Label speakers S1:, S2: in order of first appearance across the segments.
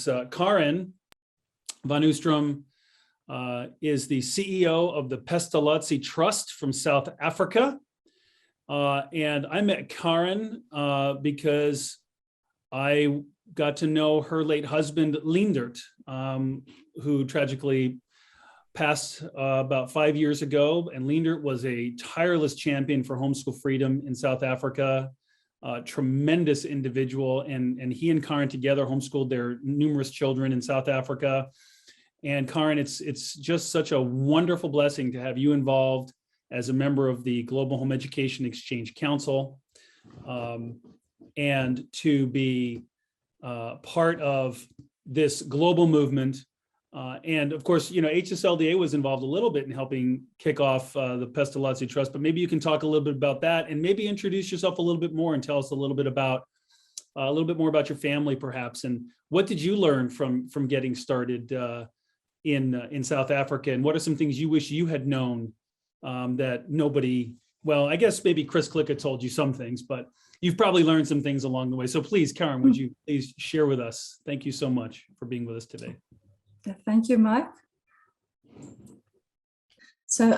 S1: Karin van Oostrum is the CEO of the Pestalozzi Trust from South Africa. And I met Karin because I got to know her late husband, Leendert, who tragically passed about 5 years ago. And Leendert was a tireless champion for homeschool freedom in South Africa. Tremendous individual, and he and Karin together homeschooled their numerous children in South Africa. And Karin, it's just such a wonderful blessing to have you involved as a member of the Global Home Education Exchange Council, and to be part of this global movement. And of course, you know, HSLDA was involved a little bit in helping kick off the Pestalozzi Trust, but maybe you can talk a little bit about that and maybe introduce yourself a little bit more and tell us a little bit more about your family, perhaps, and what did you learn from getting started in South Africa, and what are some things you wish you had known that nobody, well, I guess maybe Chris Klicka told you some things, but you've probably learned some things along the way. So please, Karin, would you please share with us? Thank you so much for being with us today.
S2: Thank you, Mike. So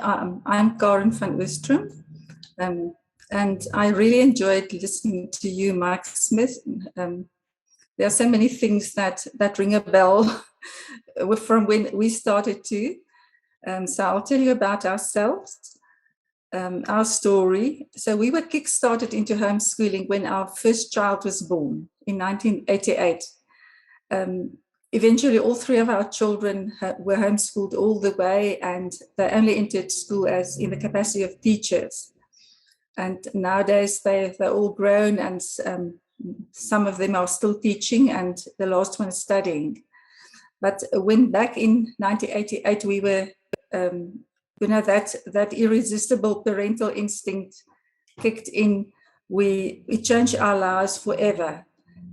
S2: I'm Karin van Oostrum, and I really enjoyed listening to you, Mike Smith. There are so many things that ring a bell from when we started too. So I'll tell you about ourselves, our story. So we were kick-started into homeschooling when our first child was born in 1988. Eventually, all three of our children were homeschooled all the way, and they only entered school as in the capacity of teachers. And nowadays, they're all grown, and some of them are still teaching, and the last one is studying. But when back in 1988, we were, that irresistible parental instinct kicked in, we changed our lives forever.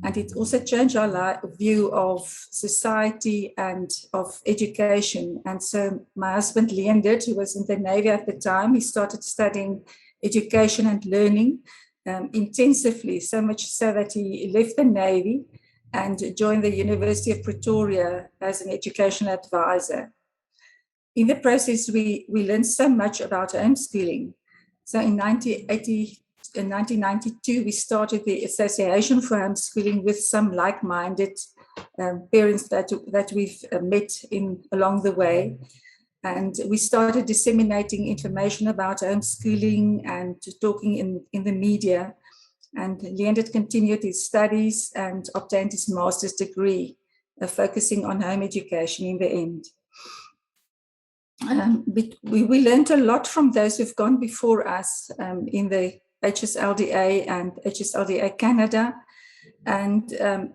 S2: And it also changed our view of society and of education. And so my husband, Leendert, who was in the Navy at the time, he started studying education and learning intensively, so much so that he left the Navy and joined the University of Pretoria as an educational advisor. In the process, we learned so much about homeschooling. So in 1992, we started the Association for Homeschooling with some like-minded parents that we've met along the way. And we started disseminating information about homeschooling and talking in the media. And Leendert continued his studies and obtained his master's degree, focusing on home education in the end. We learned a lot from those who've gone before us in the HSLDA and HSLDA Canada, and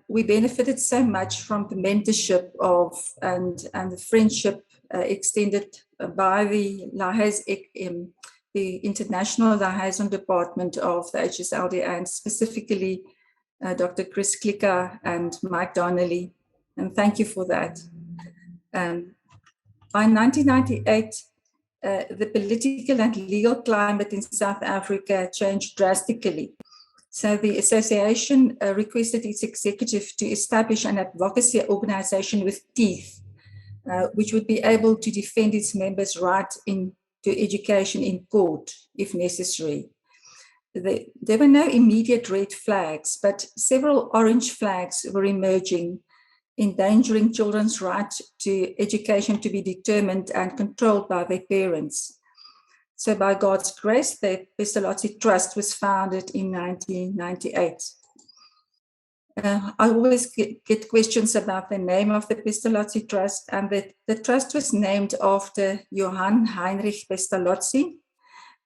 S2: we benefited so much from the mentorship and the friendship extended by the International Liaison Department of the HSLDA, and specifically Dr. Chris Klicka and Mike Donnelly, and thank you for that. By 1998, the political and legal climate in South Africa changed drastically. So the association requested its executive to establish an advocacy organization with teeth, which would be able to defend its members' right to education in court, if necessary. There were no immediate red flags, but several orange flags were emerging, endangering children's right to education to be determined and controlled by their parents. So by God's grace, the Pestalozzi Trust was founded in 1998. I always get questions about the name of the Pestalozzi Trust, and the trust was named after Johann Heinrich Pestalozzi,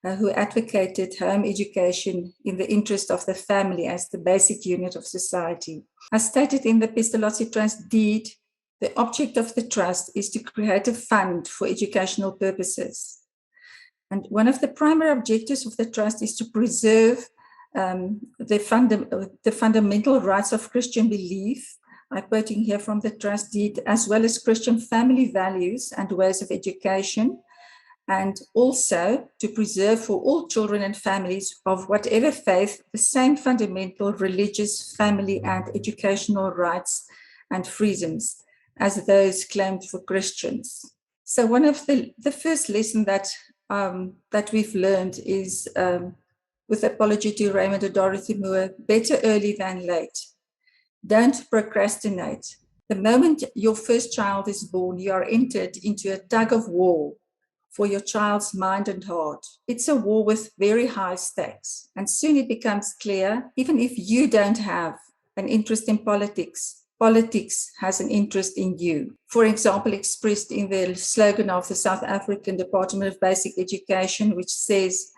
S2: who advocated home education in the interest of the family as the basic unit of society. As stated in the Pestalozzi Trust deed, the object of the trust is to create a fund for educational purposes. And one of the primary objectives of the trust is to preserve the fundamental rights of Christian belief. I'm quoting here from the trust deed, as well as Christian family values and ways of education, and also to preserve for all children and families of whatever faith the same fundamental religious, family, and educational rights and freedoms as those claimed for Christians. So one of the first lesson that we've learned is, with apology to Raymond or Dorothy Moore, better early than late. Don't procrastinate. The moment your first child is born, you are entered into a tug of war for your child's mind and heart. It's a war with very high stakes. And soon it becomes clear, even if you don't have an interest in politics, politics has an interest in you. For example, expressed in the slogan of the South African Department of Basic Education, which says,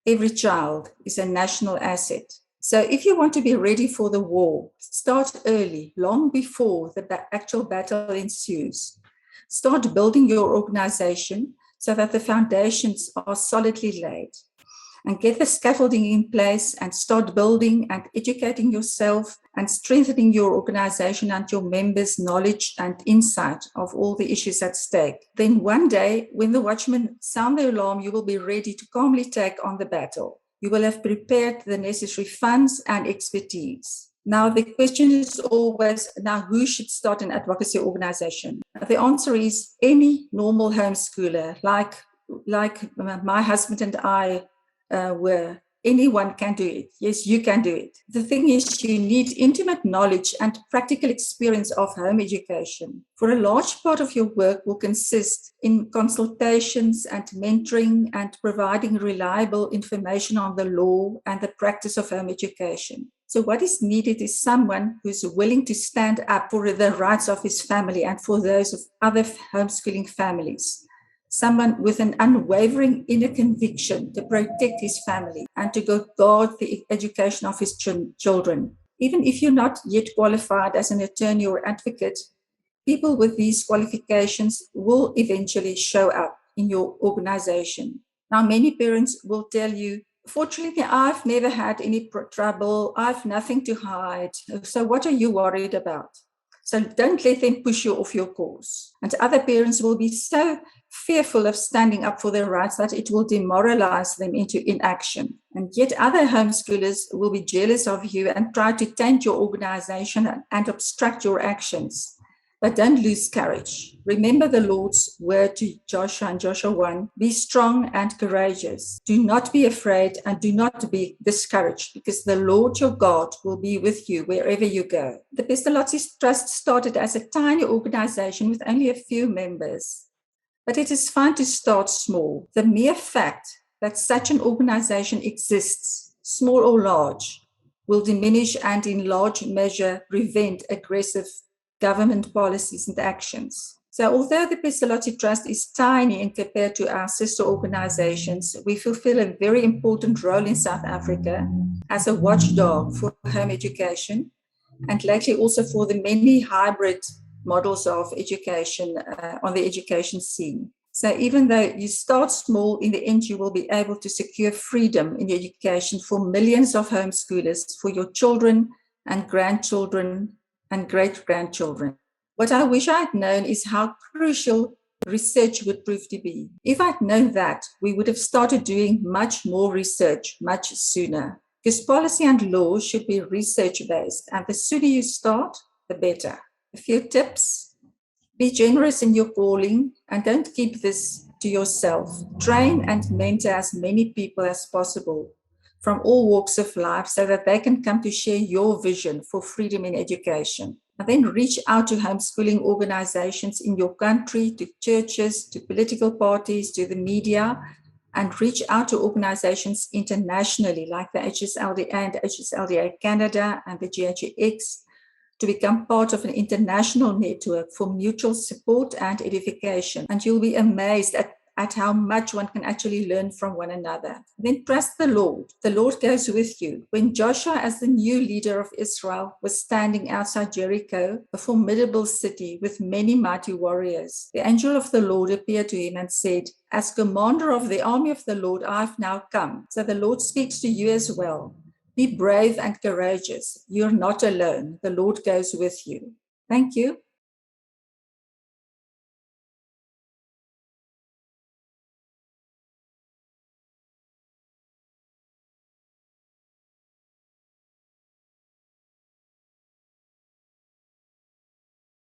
S2: every child is a national asset. So if you want to be ready for the war, start early, long before the actual battle ensues. Start building your organization so that the foundations are solidly laid, and get the scaffolding in place and start building and educating yourself and strengthening your organization and your members' knowledge and insight of all the issues at stake. Then one day, when the watchmen sound the alarm, you will be ready to calmly take on the battle. You will have prepared the necessary funds and expertise. Now, the question is always, now who should start an advocacy organization? The answer is any normal homeschooler, like my husband and I were. Anyone can do it. Yes, you can do it. The thing is, you need intimate knowledge and practical experience of home education. For a large part of your work will consist in consultations and mentoring and providing reliable information on the law and the practice of home education. So what is needed is someone who's willing to stand up for the rights of his family and for those of other homeschooling families. Someone with an unwavering inner conviction to protect his family and to guard the education of his children. Even if you're not yet qualified as an attorney or advocate, people with these qualifications will eventually show up in your organization. Now, many parents will tell you, fortunately, I've never had any trouble. I've nothing to hide. So what are you worried about? So don't let them push you off your course. And other parents will be so fearful of standing up for their rights that it will demoralize them into inaction. And yet other homeschoolers will be jealous of you and try to taint your organization and obstruct your actions. But don't lose courage. Remember the Lord's word to Joshua in Joshua 1, be strong and courageous. Do not be afraid and do not be discouraged, because the Lord your God will be with you wherever you go. The Pestalozzi Trust started as a tiny organization with only a few members. But it is fine to start small. The mere fact that such an organization exists, small or large, will diminish and in large measure prevent aggressive government policies and actions. So although the Pestalozzi Trust is tiny and compared to our sister organizations, we fulfill a very important role in South Africa as a watchdog for home education, and lately also for the many hybrid models of education on the education scene. So even though you start small, in the end you will be able to secure freedom in education for millions of homeschoolers, for your children and grandchildren and great-grandchildren. What I wish I'd known is how crucial research would prove to be. If I'd known that, we would have started doing much more research much sooner, because policy and law should be research-based, and the sooner you start, the better. A few tips: be generous in your calling and don't keep this to yourself. Train and mentor as many people as possible from all walks of life so that they can come to share your vision for freedom in education. And then reach out to homeschooling organizations in your country, to churches, to political parties, to the media, and reach out to organizations internationally like the HSLDA and HSLDA Canada and the GHX to become part of an international network for mutual support and edification. And you'll be amazed at how much one can actually learn from one another. Then trust the Lord. The Lord goes with you. When Joshua, as the new leader of Israel, was standing outside Jericho, a formidable city with many mighty warriors, the angel of the Lord appeared to him and said, as commander of the army of the Lord, I've now come. So the Lord speaks to you as well. Be brave and courageous. You're not alone. The Lord goes with you. Thank you.